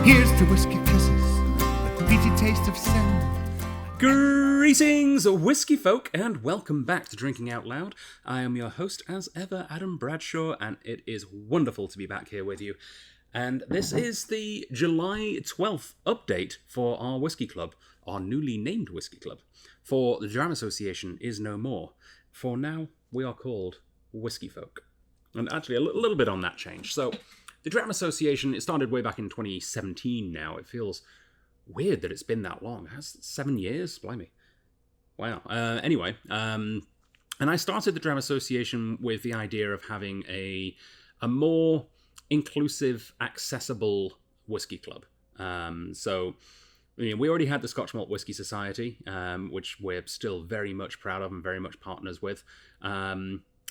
Here's to whiskey kisses, the peaty taste of sin. Greetings, Whisky Folk, and welcome back to Drinking Out Loud. I am your host, as ever, Adam Bradshaw, and it is wonderful to be back here with you. And this is the July 12th update for our Whisky Club, our newly named Whisky Club. For the Dram Association is no more. For now, we are called Whisky Folk. And actually, a little bit on that change. So, the Dram Association, it started way back in 2017 now. It feels weird that it's been that long. It has 7 years? Blimey. Wow. Anyway, and I started the Dram Association with the idea of having a more inclusive, accessible whiskey club. So, we already had the Scotch Malt Whisky Society, which we're still very much proud of and very much partners with.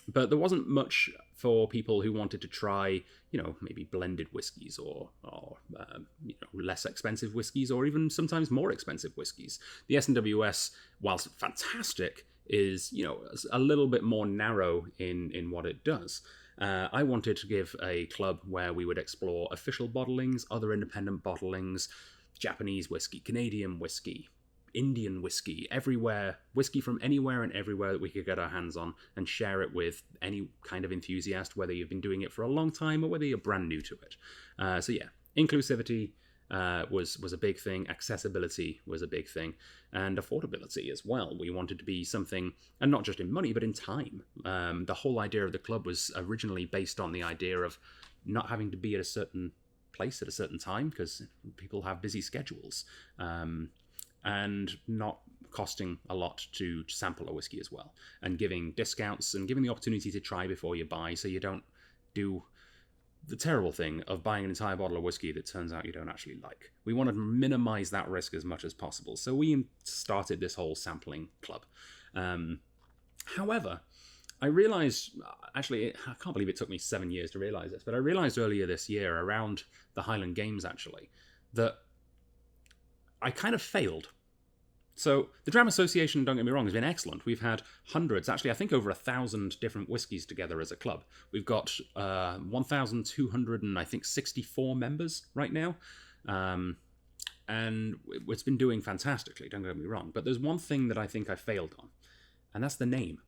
But there wasn't much for people who wanted to try, maybe blended whiskies or less expensive whiskies, or even sometimes more expensive whiskies. The S&WS, whilst fantastic, is, a little bit more narrow in what it does. I wanted to give a club where we would explore official bottlings, other independent bottlings, Japanese whiskey, Canadian whiskey, Indian whiskey, everywhere, whiskey from anywhere and everywhere that we could get our hands on, and share it with any kind of enthusiast, whether you've been doing it for a long time or whether you're brand new to it. So yeah, inclusivity was a big thing, accessibility was a big thing, and affordability as well. We wanted to be something, and not just in money, but in time. The whole idea of the club was originally based on the idea of not having to be at a certain place at a certain time, because people have busy schedules. And not costing a lot to sample a whiskey as well, and giving discounts and giving the opportunity to try before you buy, so you don't do the terrible thing of buying an entire bottle of whiskey that turns out you don't actually like. We want to minimize that risk as much as possible, so we started this whole sampling club. However, I realized, actually, I can't believe it took me 7 years to realize this, but I realized earlier this year, around the Highland Games actually, that I kind of failed. So the Dram Association, don't get me wrong, has been excellent. We've had hundreds, actually I think over 1,000 different whiskies together as a club. We've got 1,264 members right now. And it's been doing fantastically, don't get me wrong. But there's one thing that I think I failed on, and that's the name.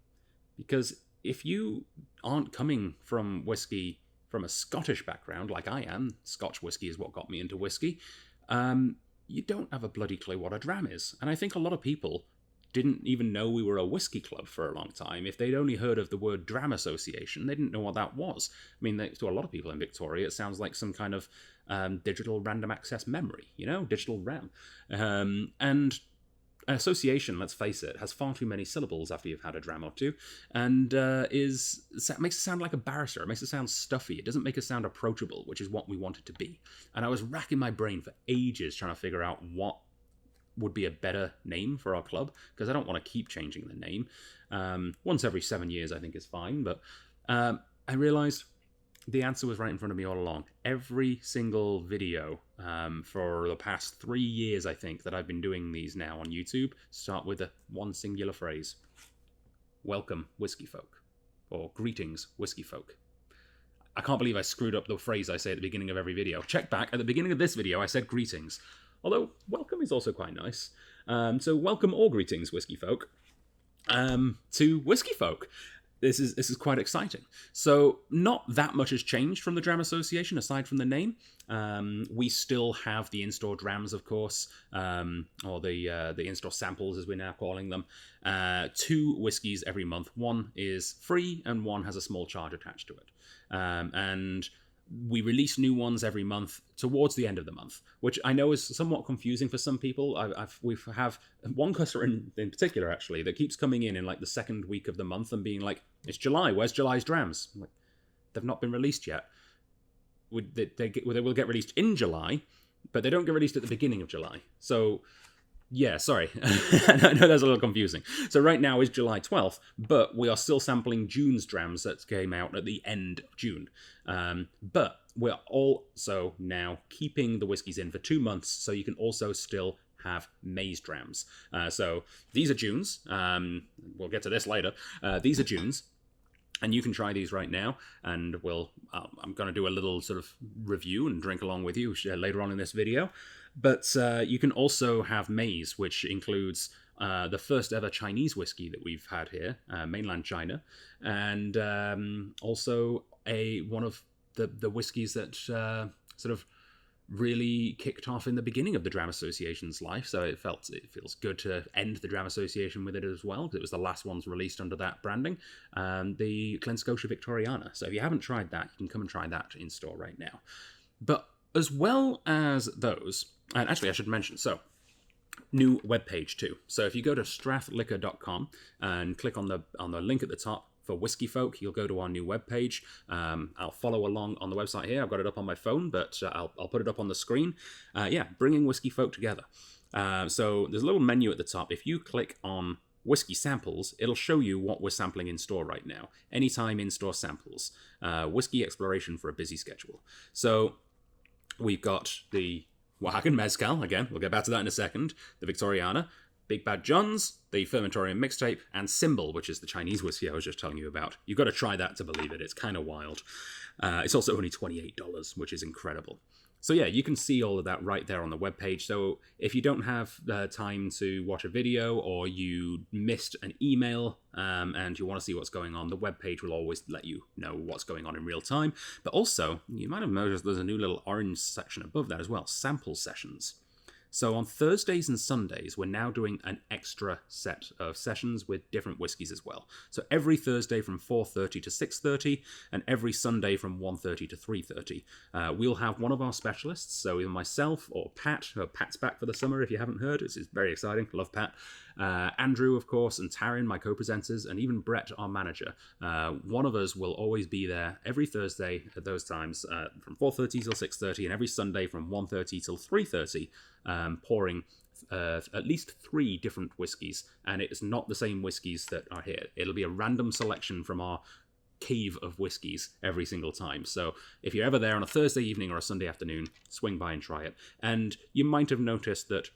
Because if you aren't coming from whiskey from a Scottish background like I am, Scotch whiskey is what got me into whiskey, you don't have a bloody clue what a dram is. And I think a lot of people didn't even know we were a whiskey club for a long time. If they'd only heard of the word Dram Association, they didn't know what that was. I mean, to a lot of people in Victoria, it sounds like some kind of digital random access memory, digital RAM. And an association, let's face it, has far too many syllables after you've had a dram or two, and makes it sound like a barrister. It makes it sound stuffy. It doesn't make it sound approachable, which is what we want it to be. And I was racking my brain for ages trying to figure out what would be a better name for our club, because I don't want to keep changing the name. Once every 7 years, I think, is fine. But I realized the answer was right in front of me all along. Every single video for the past 3 years, I think, that I've been doing these now on YouTube start with one singular phrase. Welcome, Whisky Folk. Or greetings, Whisky Folk. I can't believe I screwed up the phrase I say at the beginning of every video. Check back, at the beginning of this video I said greetings. Although, welcome is also quite nice. So welcome or greetings, Whisky Folk, to Whisky Folk. This is quite exciting. So not that much has changed from the Dram Association, aside from the name. We still have the in-store drams, of course, or the in-store samples, as we're now calling them. 2 whiskies every month. One is free, and one has a small charge attached to it. And we release new ones every month towards the end of the month, which I know is somewhat confusing for some people. We have one customer in particular, actually, that keeps coming in like the second week of the month and being like, it's July, where's July's drams? I'm like, they've not been released yet. They will get released in July, but they don't get released at the beginning of July. So, yeah, sorry. I know that's a little confusing. So right now is July 12th, but we are still sampling June's drams that came out at the end of June. But we're also now keeping the whiskies in for 2 months, so you can also still have May's drams. So these are June's. We'll get to this later. These are June's. And you can try these right now, and I'm going to do a little sort of review and drink along with you later on in this video. But you can also have maize, which includes the first ever Chinese whiskey that we've had here, mainland China, and also one of the whiskies that sort of really kicked off in the beginning of the Dram Association's life, so it feels good to end the Dram Association with it as well, because it was the last ones released under that branding, the Glen Scotia Victoriana. So if you haven't tried that, you can come and try that in store right now. But as well as those, and actually I should mention, so new webpage too. So if you go to strathliquor.com and click on the link at the top for Whisky Folk, you'll go to our new webpage. I'll follow along on the website here. I've got it up on my phone, but I'll put it up on the screen. Bringing Whisky Folk together. So there's a little menu at the top. If you click on Whiskey Samples, it'll show you what we're sampling in store right now. Anytime in-store samples. Whiskey exploration for a busy schedule. So we've got the Oaxacan Mezcal, again, we'll get back to that in a second, the Victoriana, Big Bad John's, the Fermentorium mixtape, and Symbol, which is the Chinese whiskey I was just telling you about. You've got to try that to believe it. It's kind of wild. It's also only $28, which is incredible. So yeah, you can see all of that right there on the webpage. So if you don't have time to watch a video, or you missed an email and you want to see what's going on, the webpage will always let you know what's going on in real time. But also, you might have noticed there's a new little orange section above that as well, sample sessions. So on Thursdays and Sundays, we're now doing an extra set of sessions with different whiskies as well. So every Thursday from 4:30 to 6:30, and every Sunday from 1:30 to 3:30. We'll have one of our specialists, so either myself or Pat. Pat's back for the summer, if you haven't heard. It's very exciting. Love Pat. Andrew, of course, and Taryn, my co-presenters, and even Brett, our manager. One of us will always be there every Thursday at those times, from 4:30 till 6:30, and every Sunday from 1:30 till 3:30, pouring at least 3 different whiskies, and it's not the same whiskies that are here. It'll be a random selection from our cave of whiskies every single time. So if you're ever there on a Thursday evening or a Sunday afternoon, swing by and try it. And you might have noticed that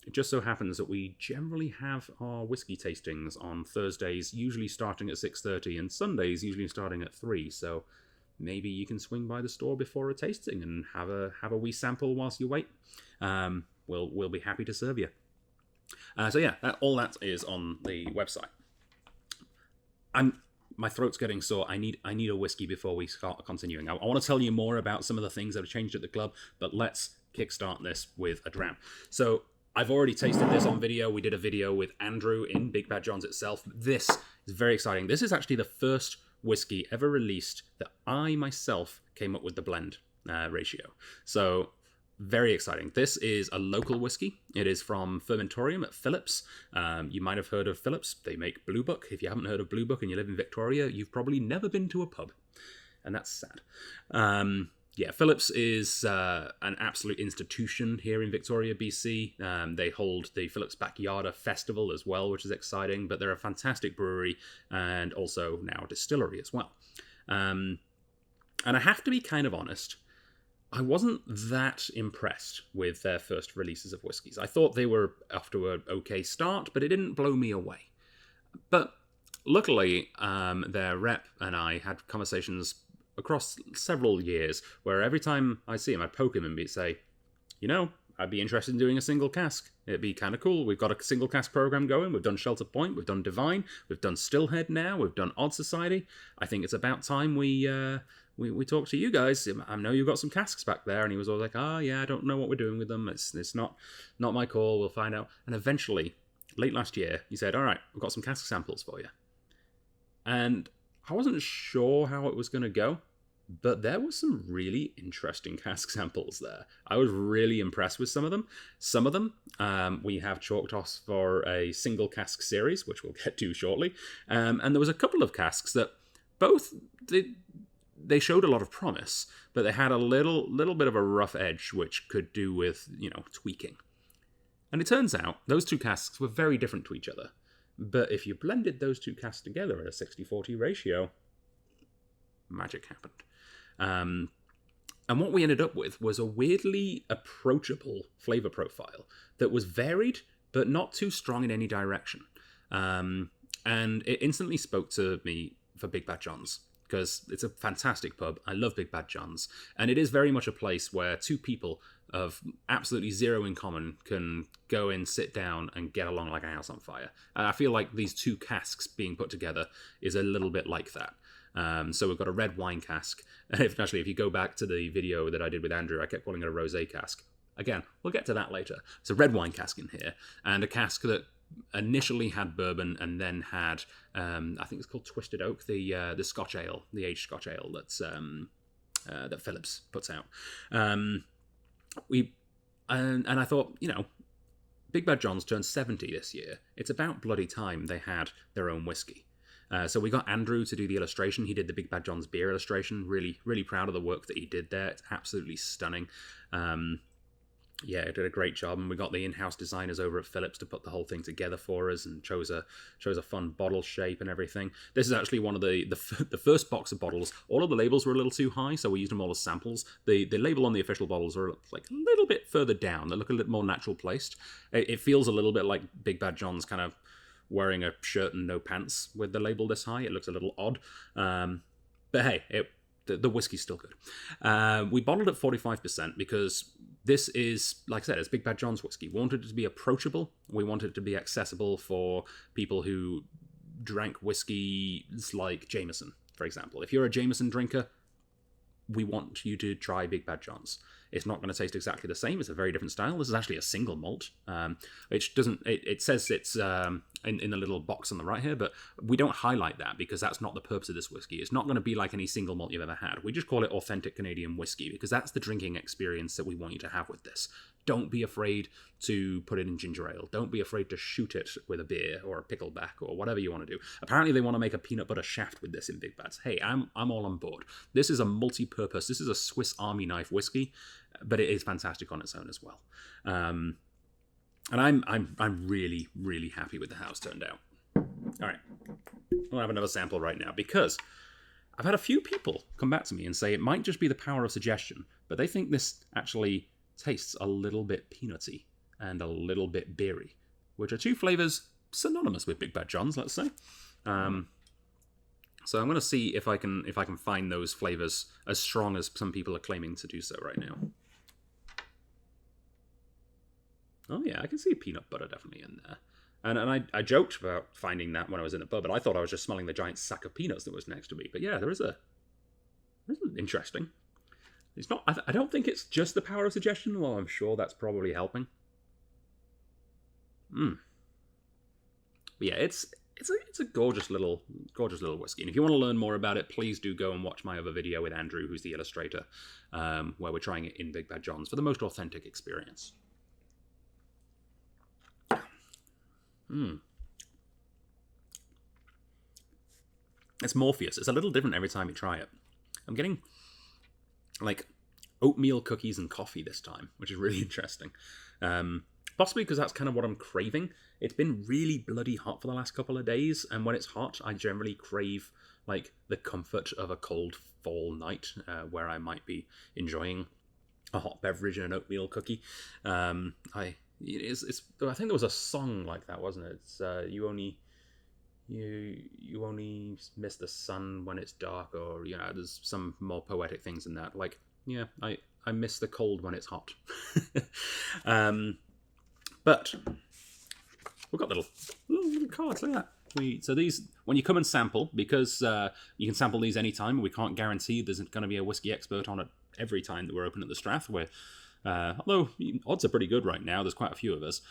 it just so happens that we generally have our whiskey tastings on Thursdays, usually starting at 6:30, and Sundays usually starting at 3. So maybe you can swing by the store before a tasting and have a wee sample whilst you wait. We'll be happy to serve you. So yeah, all that is on the website. My throat's getting sore. I need a whiskey before we start continuing. I want to tell you more about some of the things that have changed at the club, but let's kickstart this with a dram. So I've already tasted this on video. We did a video with Andrew in Big Bad John's itself. This is very exciting. This is actually the first whiskey ever released that I myself came up with the blend ratio. So very exciting. This is a local whiskey. It is from Fermentorium at Phillips. You might have heard of Phillips. They make Blue Book. If you haven't heard of Blue Book and you live in Victoria, you've probably never been to a pub. And that's sad. Phillips is an absolute institution here in Victoria, BC. They hold the Phillips Backyarder Festival as well, which is exciting, but they're a fantastic brewery and also now a distillery as well. And I have to be kind of honest, I wasn't that impressed with their first releases of whiskies. I thought they were off to an okay start, but it didn't blow me away. But luckily, their rep and I had conversations across several years where every time I see him, I'd poke him and say, I'd be interested in doing a single cask. It'd be kind of cool. We've got a single cask program going. We've done Shelter Point. We've done Divine. We've done Stillhead now. We've done Odd Society. I think it's about time we talk to you guys. I know you've got some casks back there. And he was always like, I don't know what we're doing with them. It's not my call. We'll find out. And eventually, late last year, he said, all right, we've got some cask samples for you. And I wasn't sure how it was going to go, but there were some really interesting cask samples there. I was really impressed with some of them. Some of them we have chalked off for a single cask series, which we'll get to shortly. And there was a couple of casks that both they showed a lot of promise, but they had a little bit of a rough edge, which could do with tweaking. And it turns out those two casks were very different to each other. But if you blended those two casks together at a 60-40 ratio, magic happened. And what we ended up with was a weirdly approachable flavor profile that was varied, but not too strong in any direction. And it instantly spoke to me for Big Bad John's, because it's a fantastic pub. I love Big Bad John's, and it is very much a place where two people of absolutely zero in common can go in, sit down, and get along like a house on fire. And I feel like these two casks being put together is a little bit like that. So we've got a red wine cask. If you go back to the video that I did with Andrew, I kept calling it a rosé cask. Again, we'll get to that later. It's a red wine cask in here, and a cask that initially had bourbon and then had, I think it's called Twisted Oak, the Scotch ale, the aged Scotch ale that Phillips puts out. And I thought, Big Bad John's turned 70 this year. It's about bloody time they had their own whiskey. So we got Andrew to do the illustration. He did the Big Bad John's beer illustration. Really, really proud of the work that he did there. It's absolutely stunning. Yeah, did a great job, and we got the in-house designers over at Phillips to put the whole thing together for us, and chose a fun bottle shape and everything. This is actually one of the first box of bottles. All of the labels were a little too high, so we used them all as samples. The label on the official bottles are like a little bit further down. They look a little more natural placed. It feels a little bit like Big Bad John's kind of wearing a shirt and no pants with the label this high. It looks a little odd, but hey, the whiskey's still good. We bottled at 45% because this is, like I said, it's Big Bad John's whiskey. We wanted it to be approachable. We wanted it to be accessible for people who drank whiskey like Jameson, for example. If you're a Jameson drinker, we want you to try Big Bad John's. It's not going to taste exactly the same. It's a very different style. This is actually a single malt, which doesn't. It says it's in the little box on the right here, but we don't highlight that because that's not the purpose of this whiskey. It's not going to be like any single malt you've ever had. We just call it authentic Canadian whiskey because that's the drinking experience that we want you to have with this. Don't be afraid to put it in ginger ale. Don't be afraid to shoot it with a beer or a pickleback or whatever you want to do. Apparently they want to make a peanut butter shaft with this in Big Bad's. Hey, I'm all on board. This is a multi-purpose. This is a Swiss Army knife whiskey, but it is fantastic on its own as well. And I'm really, really happy with how it's turned out. All right, I'll have another sample right now because I've had a few people come back to me and say it might just be the power of suggestion, but they think this actually tastes a little bit peanutty and a little bit beery, which are two flavors synonymous with Big Bad John's, let's say. So I'm going to see if I can find those flavors as strong as some people are claiming to do so right now. Oh yeah, I can see peanut butter definitely in there. And I joked about finding that when I was in the pub, but I thought I was just smelling the giant sack of peanuts that was next to me. But yeah, there's interesting. It's not. I don't think it's just the power of suggestion, although I'm sure that's probably helping. But yeah, it's a gorgeous little whiskey. And if you want to learn more about it, please do go and watch my other video with Andrew, who's the illustrator, where we're trying it in Big Bad John's for the most authentic experience. It's Morpheus. It's a little different every time you try it. I'm getting like oatmeal cookies and coffee this time, which is really interesting. Possibly because that's kind of what I'm craving. It's been really bloody hot for the last couple of days, and when it's hot, I generally crave like the comfort of a cold fall night where I might be enjoying a hot beverage and an oatmeal cookie. I think there was a song like that, wasn't it? It's you only miss the sun when it's dark, or there's some more poetic things in that. Like, yeah, I miss the cold when it's hot. But we've got little cards like that. So these, when you come and sample, because you can sample these anytime, we can't guarantee there's going to be a whiskey expert on it every time that we're open at the Strath, where although odds are pretty good right now, there's quite a few of us.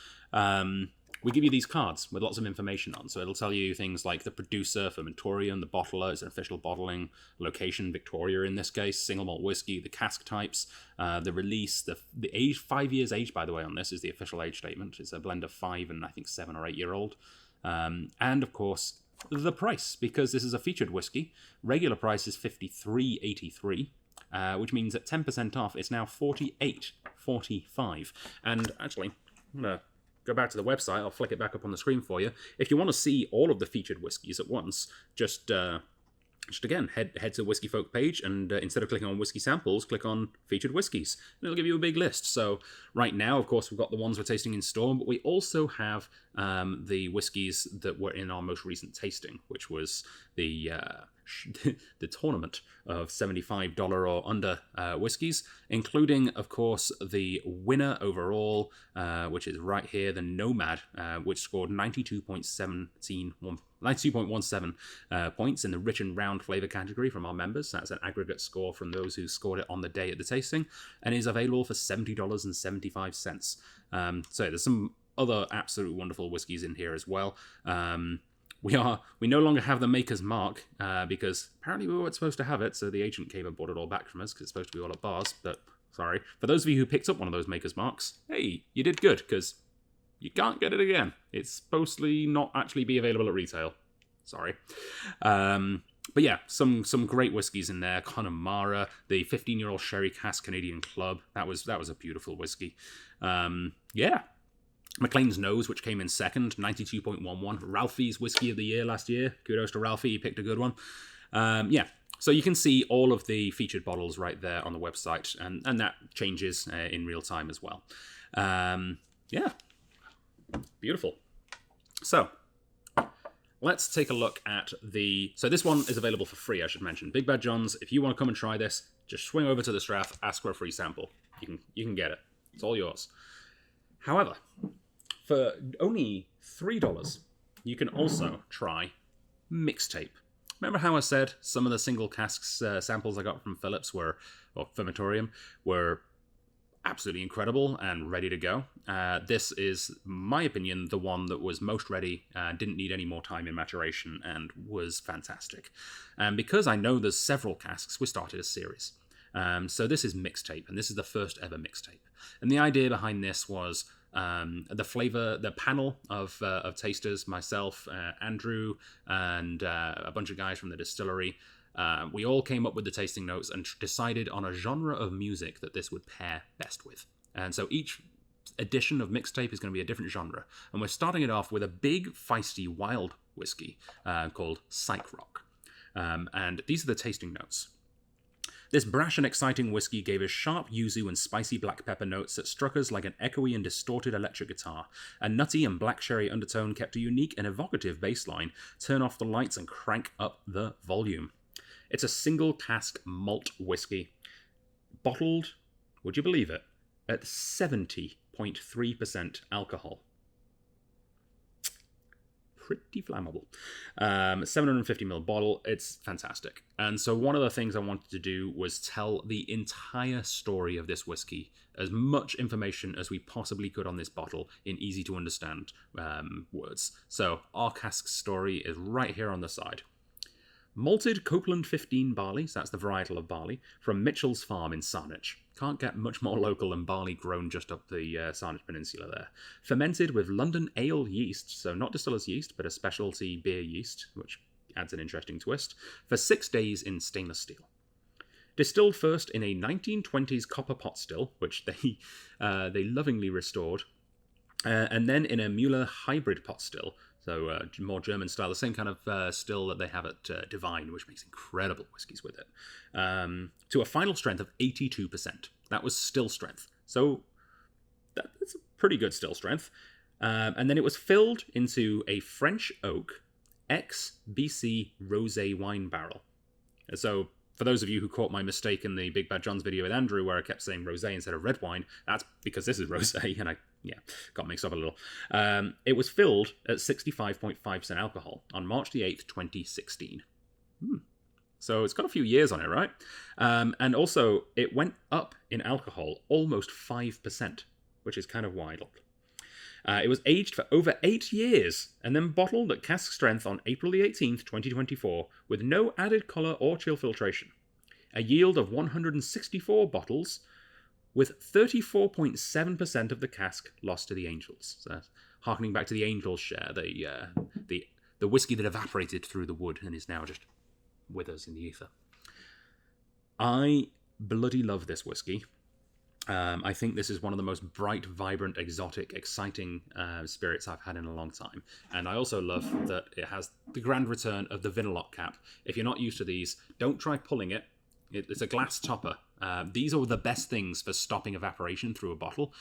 We give you these cards with lots of information on. So it'll tell you things like the producer, Fermentorium, the bottler, it's an official bottling location, Victoria in this case, single malt whiskey, the cask types, the release, the age, 5 years age, by the way, on this is the official age statement. It's a blend of 5 and I think 7 or 8 year old. And of course, the price, because this is a featured whiskey. Regular price is $53.83. Which means at 10% off, it's now $48.45. And actually, I'm going to go back to the website. I'll flick it back up on the screen for you. If you want to see all of the featured whiskies at once, just again, head to Whisky Folk page, and instead of clicking on whiskey samples, click on featured whiskies. And it'll give you a big list. So right now, of course, we've got the ones we're tasting in store, but we also have the whiskies that were in our most recent tasting, which was the the tournament of $75 or under whiskies, including, of course, the winner overall, which is right here, the Nomad, which scored 92.17 points in the rich and round flavor category from our members. That's an aggregate score from those who scored it on the day at the tasting, and is available for $70.75. So there's some other absolute wonderful whiskies in here as well. We no longer have the Maker's Mark because apparently we weren't supposed to have it, so the agent came and bought it all back from us because it's supposed to be all at bars. But sorry, for those of you who picked up one of those Maker's Marks, hey, you did good because you can't get it again. It's supposed to not actually be available at retail. Sorry. But yeah, some great whiskies in there. Connemara, the 15-year-old Sherry Cask Canadian Club. That was a beautiful whiskey. Yeah. McLean's Nose, which came in second, 92.11. Ralphie's Whiskey of the Year last year. Kudos to Ralphie, he picked a good one. Yeah, so you can see all of the featured bottles right there on the website, and that changes in real time as well. Yeah, beautiful. So, let's take a look at So this one is available for free, I should mention. Big Bad John's, if you want to come and try this, just swing over to the Strath, ask for a free sample. You can get it. It's all yours. However, for only $3, you can also try MixTape. Remember how I said some of the single casks samples I got from Phillips or Fermentorium were absolutely incredible and ready to go? This is, in my opinion, the one that was most ready, didn't need any more time in maturation, and was fantastic. And because I know there's several casks, we started a series. So this is MixTape, and this is the first ever MixTape. And the idea behind this was the panel of tasters, myself, Andrew, and a bunch of guys from the distillery. We all came up with the tasting notes and decided on a genre of music that this would pair best with. And so each edition of MixTape is going to be a different genre. And we're starting it off with a big, feisty, wild whiskey called Psych Rock. And these are the tasting notes. This brash and exciting whiskey gave us sharp yuzu and spicy black pepper notes that struck us like an echoey and distorted electric guitar. A nutty and black sherry undertone kept a unique and evocative bass line. Turn off the lights and crank up the volume. It's a single cask malt whiskey, bottled, would you believe it, at 70.3% alcohol. Pretty flammable. 750ml bottle. It's fantastic. And so one of the things I wanted to do was tell the entire story of this whiskey, as much information as we possibly could on this bottle in easy to understand words. So our cask story is right here on the side. Malted Copeland 15 barley, so that's the varietal of barley, from Mitchell's Farm in Saanich. Can't get much more local than barley grown just up the Saanich Peninsula there. Fermented with London ale yeast, so not distiller's yeast, but a specialty beer yeast, which adds an interesting twist, for 6 days in stainless steel. Distilled first in a 1920s copper pot still, which they lovingly restored, and then in a Müller hybrid pot still, so more German style, the same kind of still that they have at Divine, which makes incredible whiskies with it, to a final strength of 82%. That was still strength. So that's a pretty good still strength. And then it was filled into a French oak ex-BC rosé wine barrel. So for those of you who caught my mistake in the Big Bad John's video with Andrew, where I kept saying rosé instead of red wine, that's because this is rosé, and I got mixed up a little. It was filled at 65.5% alcohol on March the 8th, 2016. So it's got a few years on it, right? And also, it went up in alcohol almost 5%, which is kind of wild. It was aged for over 8 years and then bottled at cask strength on April the 18th, 2024, with no added colour or chill filtration. A yield of 164 bottles, with 34.7% of the cask lost to the Angels. So, harkening back to the Angels share, the whiskey that evaporated through the wood and is now just with us in the ether. I bloody love this whiskey. I think this is one of the most bright, vibrant, exotic, exciting spirits I've had in a long time. And I also love that it has the grand return of the Vinilot cap. If you're not used to these, don't try pulling it. It's a glass topper. These are the best things for stopping evaporation through a bottle.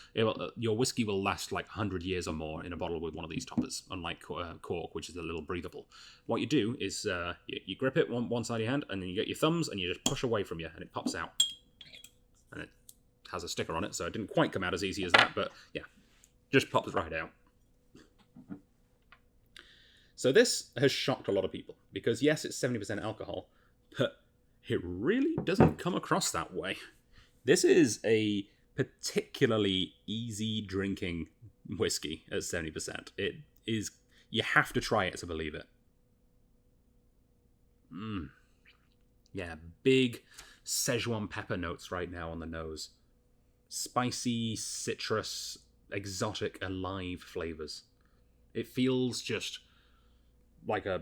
Your whiskey will last like 100 years or more in a bottle with one of these toppers, unlike cork, which is a little breathable. What you do is you grip it one side of your hand, and then you get your thumbs, and you just push away from you, and it pops out. And it has a sticker on it, so it didn't quite come out as easy as that, but yeah, just pops right out. So this has shocked a lot of people, because yes, it's 70% alcohol, but it really doesn't come across that way. This is a particularly easy drinking whiskey at 70%. It is, you have to try it to believe it. Yeah, big Szechuan pepper notes right now on the nose. Spicy, citrus, exotic, alive flavors. It feels just like a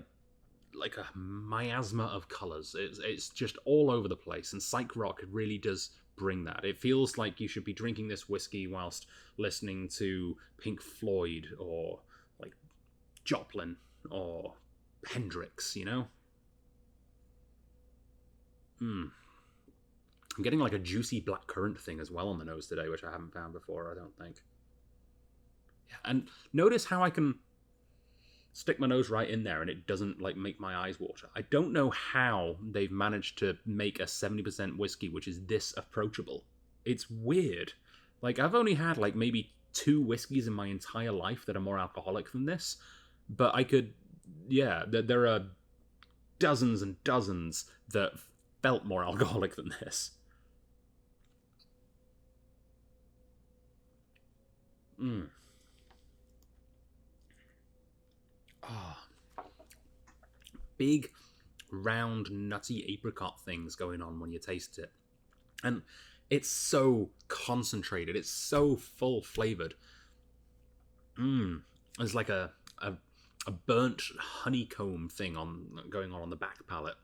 miasma of colors. It's just all over the place, and Psych Rock really does bring that. It feels like you should be drinking this whiskey whilst listening to Pink Floyd or like Joplin or Hendrix, you know? I'm getting like a juicy blackcurrant thing as well on the nose today, which I haven't found before, I don't think. Yeah, and notice how I can stick my nose right in there and it doesn't like make my eyes water. I don't know how they've managed to make a 70% whiskey which is this approachable. It's weird. Like, I've only had like maybe 2 whiskeys in my entire life that are more alcoholic than this, but I could, yeah, there are dozens and dozens that felt more alcoholic than this. Big, round, nutty apricot things going on when you taste it. And it's so concentrated. It's so full-flavored. There's like a burnt honeycomb thing going on the back palate.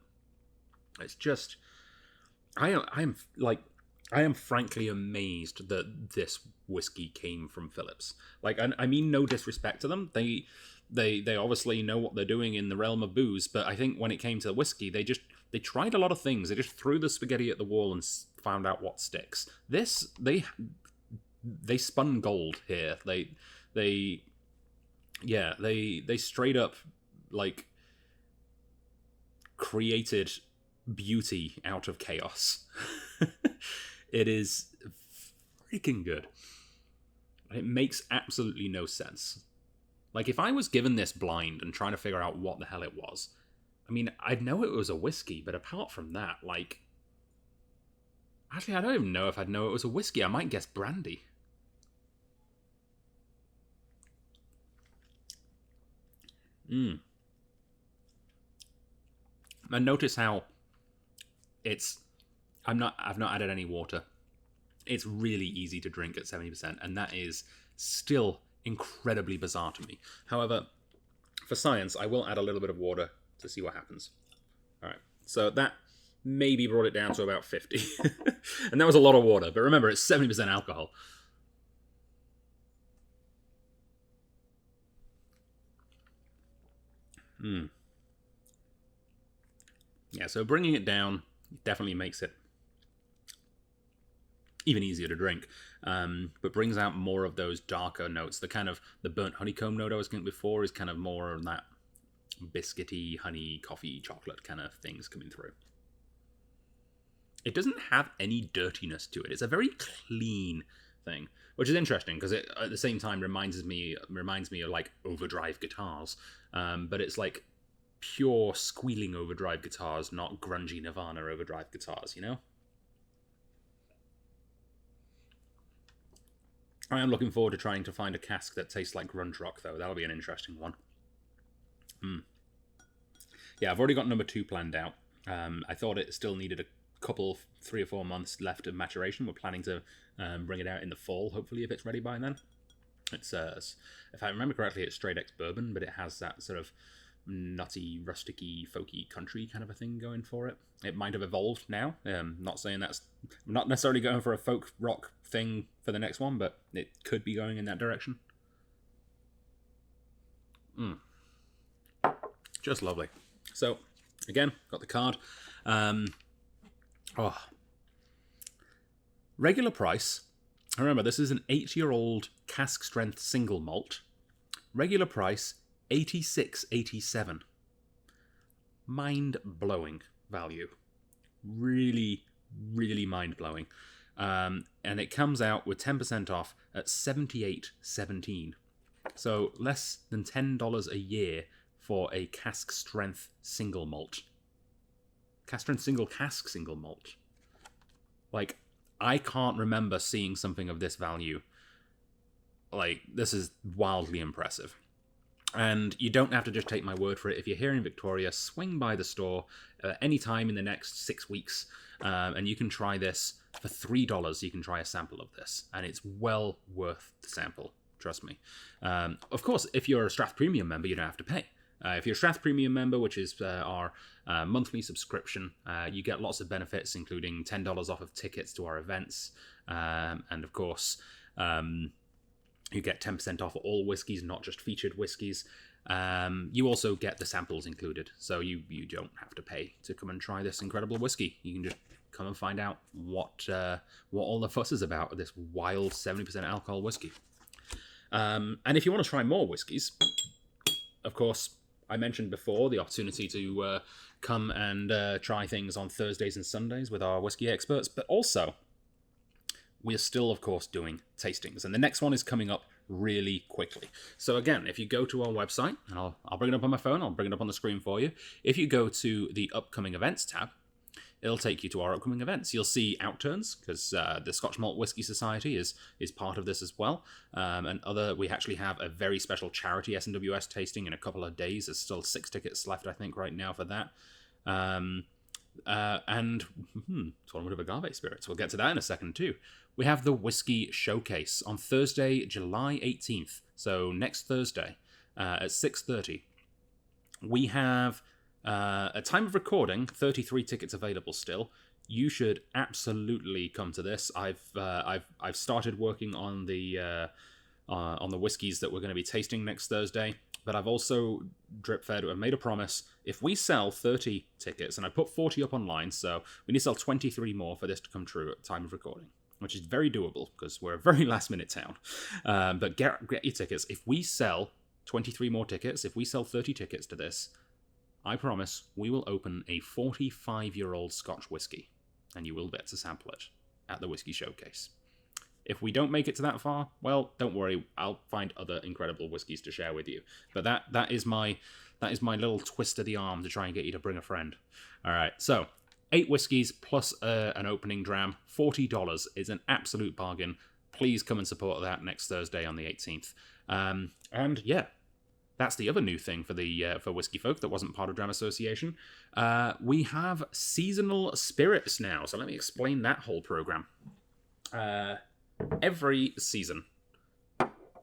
It's just... I am frankly amazed that this whiskey came from Phillips. Like, I mean no disrespect to them. They obviously know what they're doing in the realm of booze, but I think when it came to whiskey, they tried a lot of things. They just threw the spaghetti at the wall and found out what sticks. This, they spun gold here. They straight up like created beauty out of chaos. It is freaking good. It makes absolutely no sense. Like, if I was given this blind and trying to figure out what the hell it was, I mean, I'd know it was a whiskey, but apart from that, like... Actually, I don't even know if I'd know it was a whiskey. I might guess brandy. And notice how it's... I've not added any water. It's really easy to drink at 70%, and that is still incredibly bizarre to me. However, for science, I will add a little bit of water to see what happens. Alright, so that maybe brought it down to about 50. And that was a lot of water, but remember, it's 70% alcohol. Yeah, so bringing it down definitely makes it even easier to drink, but brings out more of those darker notes. The burnt honeycomb note I was getting before is kind of more of that biscuity, honey, coffee, chocolate kind of things coming through. It doesn't have any dirtiness to it. It's a very clean thing, which is interesting because it at the same time reminds me of like overdrive guitars, but it's like pure squealing overdrive guitars, not grungy Nirvana overdrive guitars, you know? I am looking forward to trying to find a cask that tastes like grunge rock, though. That'll be an interesting one. Yeah, I've already got number 2 planned out. I thought it still needed a couple, 3 or 4 months left of maturation. We're planning to bring it out in the fall, hopefully, if it's ready by then. It's, if I remember correctly, it's straight X bourbon, but it has that sort of nutty, rusticy, folky country kind of a thing going for it. It might have evolved now. Not saying I'm not necessarily going for a folk rock thing for the next one, but it could be going in that direction. Just lovely. So, again, got the card. Oh. Regular price. Remember, this is an 8-year-old cask strength single malt. Regular price, $86.87. Mind-blowing value. Really, really mind-blowing. And it comes out with 10% off at $78.17. So less than $10 a year for a cask strength single malt. Cask strength single malt. Like, I can't remember seeing something of this value. Like, this is wildly impressive. And you don't have to just take my word for it. If you're here in Victoria, swing by the store any time in the next 6 weeks, and you can try this for $3. You can try a sample of this, and it's well worth the sample. Trust me. Of course, if you're a Strath Premium member, you don't have to pay. If you're a Strath Premium member, which is our monthly subscription, you get lots of benefits, including $10 off of tickets to our events, and of course, you get 10% off all whiskies, not just featured whiskies. You also get the samples included, so you don't have to pay to come and try this incredible whiskey. You can just come and find out what all the fuss is about with this wild 70% alcohol whiskey. And if you want to try more whiskies, of course, I mentioned before the opportunity to come and try things on Thursdays and Sundays with our whiskey experts, but also we are still, of course, doing tastings, and the next one is coming up really quickly. So again, if you go to our website, and I'll bring it up on my phone, I'll bring it up on the screen for you. If you go to the upcoming events tab, it'll take you to our upcoming events. You'll see outturns, because the Scotch Malt Whisky Society is part of this as well. We actually have a very special charity SNWS tasting in a couple of days. There's still 6 tickets left, I think, right now for that. And Tournament of Agave Spirits. We'll get to that in a second too. We have the Whiskey Showcase on Thursday, July 18th. So next Thursday at 6:30. We have at time of recording 33 tickets available still. You should absolutely come to this. I've started working on the whiskies that we're going to be tasting next Thursday. But I've also drip-fed and made a promise. If we sell 30 tickets, and I put 40 up online, so we need to sell 23 more for this to come true at the time of recording, which is very doable because we're a very last-minute town. But get your tickets. If we sell 23 more tickets, if we sell 30 tickets to this, I promise we will open a 45-year-old Scotch whiskey, and you will get to sample it at the Whiskey Showcase. If we don't make it to that far, well, don't worry. I'll find other incredible whiskies to share with you. But that is my little twist of the arm to try and get you to bring a friend. All right, so 8 whiskies plus an opening dram, $40 is an absolute bargain. Please come and support that next Thursday on the 18th. And yeah, that's the other new thing for Whisky Folk that wasn't part of Dram Association. We have seasonal spirits now. So let me explain that whole program. Every season,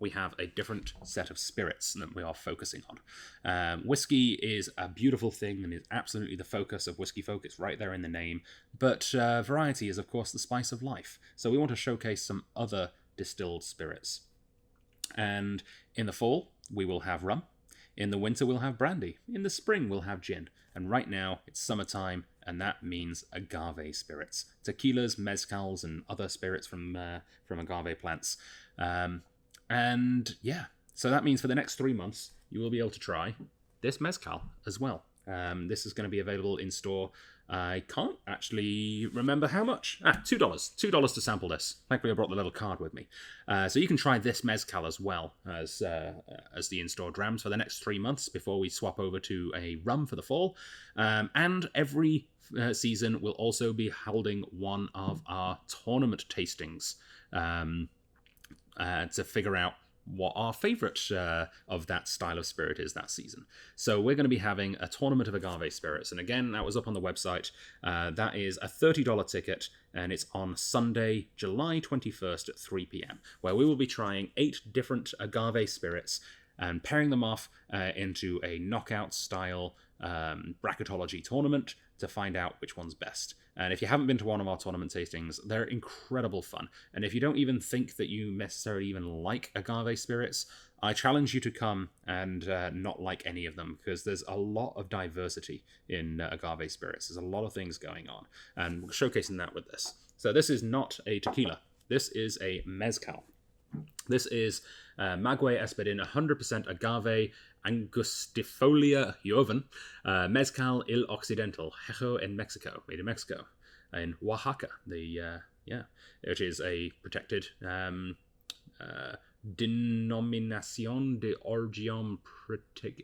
we have a different set of spirits that we are focusing on. Whiskey is a beautiful thing and is absolutely the focus of Whisky Folk. It's right there in the name. But variety is, of course, the spice of life. So we want to showcase some other distilled spirits. And in the fall, we will have rum. In the winter, we'll have brandy. In the spring, we'll have gin. And right now, it's summertime, and that means agave spirits. Tequilas, mezcals, and other spirits from agave plants. And yeah, so that means for the next 3 months, you will be able to try this mezcal as well. This is going to be available in store. I can't actually remember how much. $2. $2 to sample this. Thankfully, I brought the little card with me. So you can try this mezcal as well as the in-store drams for the next 3 months before we swap over to a rum for the fall. And every season, we'll also be holding one of our tournament tastings to figure out what our favourite of that style of spirit is that season. So we're going to be having a tournament of agave spirits. And again, that was up on the website. That is a $30 ticket, and it's on Sunday, July 21st at 3 p.m, where we will be trying 8 different agave spirits and pairing them off into a knockout-style bracketology tournament to find out which one's best. And if you haven't been to one of our tournament tastings, they're incredible fun. And if you don't even think that you necessarily even like agave spirits, I challenge you to come and not like any of them, because there's a lot of diversity in agave spirits. There's a lot of things going on, and we're showcasing that with this. So this is not a tequila. This is a mezcal. This is Maguey Espadin 100% agave Angustifolia Joven Mezcal Il Occidental Hejo in Mexico, made in Mexico, in Oaxaca, which is a protected Denominación de Origen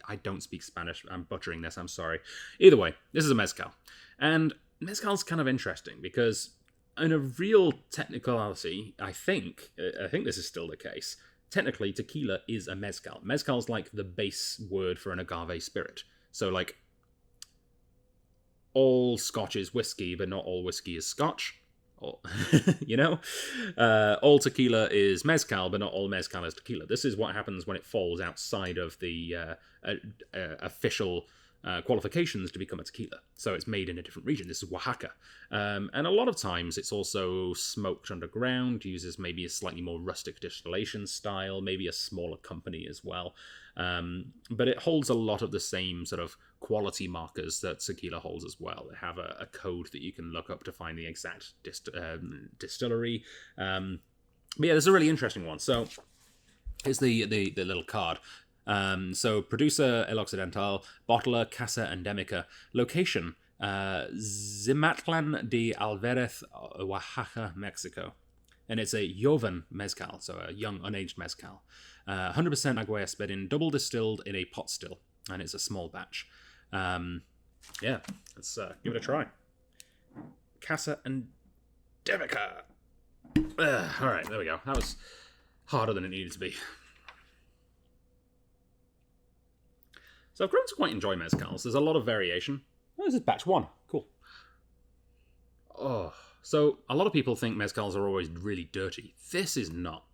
I don't speak Spanish. I'm butchering this. I'm sorry. Either way, this is a mezcal, and mezcal's kind of interesting because, in a real technicality, I think this is still the case. Technically, tequila is a mezcal. Mezcal's like the base word for an agave spirit. So, like, all Scotch is whiskey, but not all whiskey is Scotch. You know? All tequila is mezcal, but not all mezcal is tequila. This is what happens when it falls outside of the official qualifications to become a tequila. So it's made in a different region. This is Oaxaca. And a lot of times it's also smoked underground, uses maybe a slightly more rustic distillation style, maybe a smaller company as well. But it holds a lot of the same sort of quality markers that tequila holds as well. They have a code that you can look up to find the exact distillery. But yeah, there's a really interesting one. So here's the little card. So producer El Occidental, bottler Casa Endemica, location Zimatlan de Alvarez, Oaxaca, Mexico. And it's a Joven mezcal, so a young unaged mezcal. 100% Maguey Espadin, double distilled in a pot still, and it's a small batch. Yeah, let's give it a try. Casa Endemica. All right, there we go. That was harder than it needed to be. So I've grown to quite enjoy mezcals. There's a lot of variation. Oh, this is batch 1. Cool. Oh, so a lot of people think mezcals are always really dirty. This is not.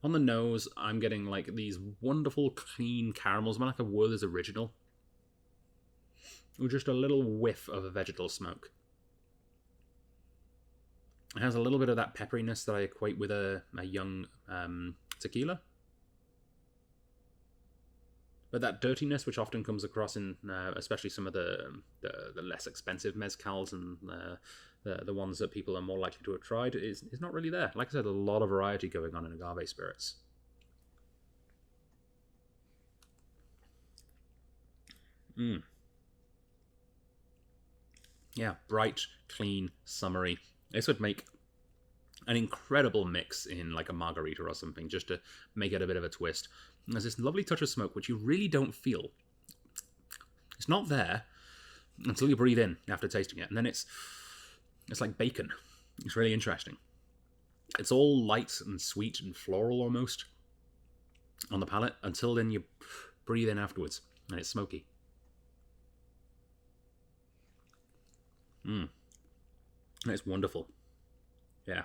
On the nose, I'm getting like these wonderful clean caramels, like a Werther's Original, with just a little whiff of a vegetal smoke. It has a little bit of that pepperiness that I equate with a young tequila. But that dirtiness, which often comes across in, especially some of the less expensive mezcals and the ones that people are more likely to have tried, is not really there. Like I said, a lot of variety going on in agave spirits. Yeah, bright, clean, summery. This would make an incredible mix in like a margarita or something, just to make it a bit of a twist. And there's this lovely touch of smoke, which you really don't feel. It's not there until you breathe in after tasting it. And then it's like bacon. It's really interesting. It's all light and sweet and floral almost on the palate, until then you breathe in afterwards, and it's smoky. And it's wonderful. Yeah.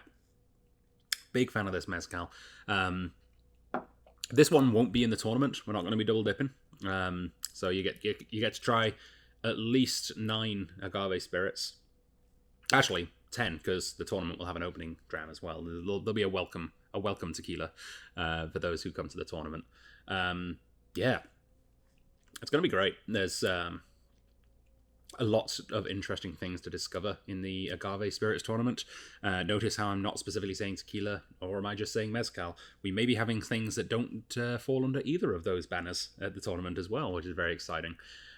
Big fan of this mezcal. This one won't be in the tournament. We're not going to be double dipping. So you get to try at least 9 agave spirits. Actually, 10, because the tournament will have an opening dram as well. There'll be a welcome tequila for those who come to the tournament. Yeah, it's going to be great. There's a lot of interesting things to discover in the agave spirits tournament. Notice how I'm not specifically saying tequila, or am I just saying mezcal? We may be having things that don't fall under either of those banners at the tournament as well, which is very exciting.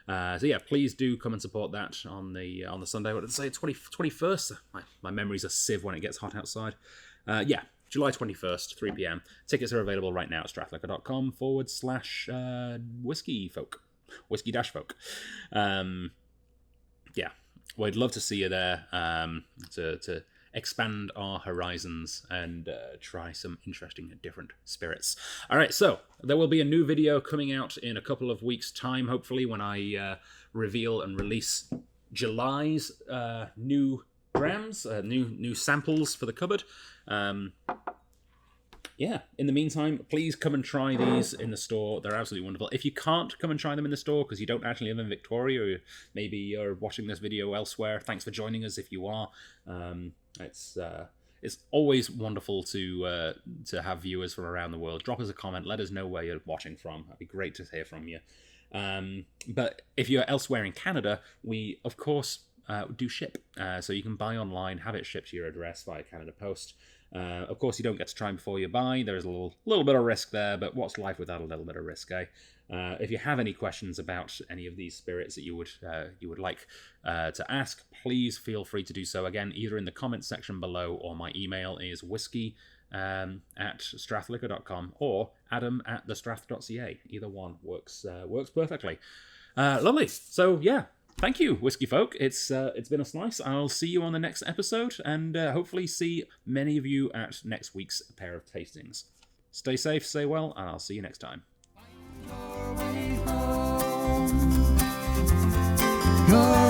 So yeah, please do come and support that on the Sunday. What did I say? 21st? My memory's a sieve when it gets hot outside. Yeah, July 21st, 3 p.m. Tickets are available right now at strathliquor.com/Whisky Folk. Whisky-Folk. Yeah, well, I'd love to see you there to expand our horizons and try some interesting and different spirits. All right, so there will be a new video coming out in a couple of weeks' time, hopefully, when I reveal and release July's new grams, new samples for the cupboard. Yeah, in the meantime, please come and try these in the store. They're absolutely wonderful. If you can't come and try them in the store because you don't actually live in Victoria, or maybe you're watching this video elsewhere, thanks for joining us if you are. It's always wonderful to have viewers from around the world. Drop us a comment. Let us know where you're watching from. That'd be great to hear from you. But if you're elsewhere in Canada, we, of course, do ship. So you can buy online, have it shipped to your address via Canada Post. Of course, you don't get to try them before you buy. There's a little bit of risk there, but what's life without a little bit of risk, eh? If you have any questions about any of these spirits that you would like to ask, please feel free to do so. Again, either in the comments section below, or my email is whiskey at strathliquor.com or adam@thestrath.ca. Either one works perfectly. Lovely. So yeah. Thank you, Whisky Folk. It's been a slice. I'll see you on the next episode, and hopefully see many of you at next week's pair of tastings. Stay safe, stay well, and I'll see you next time. Your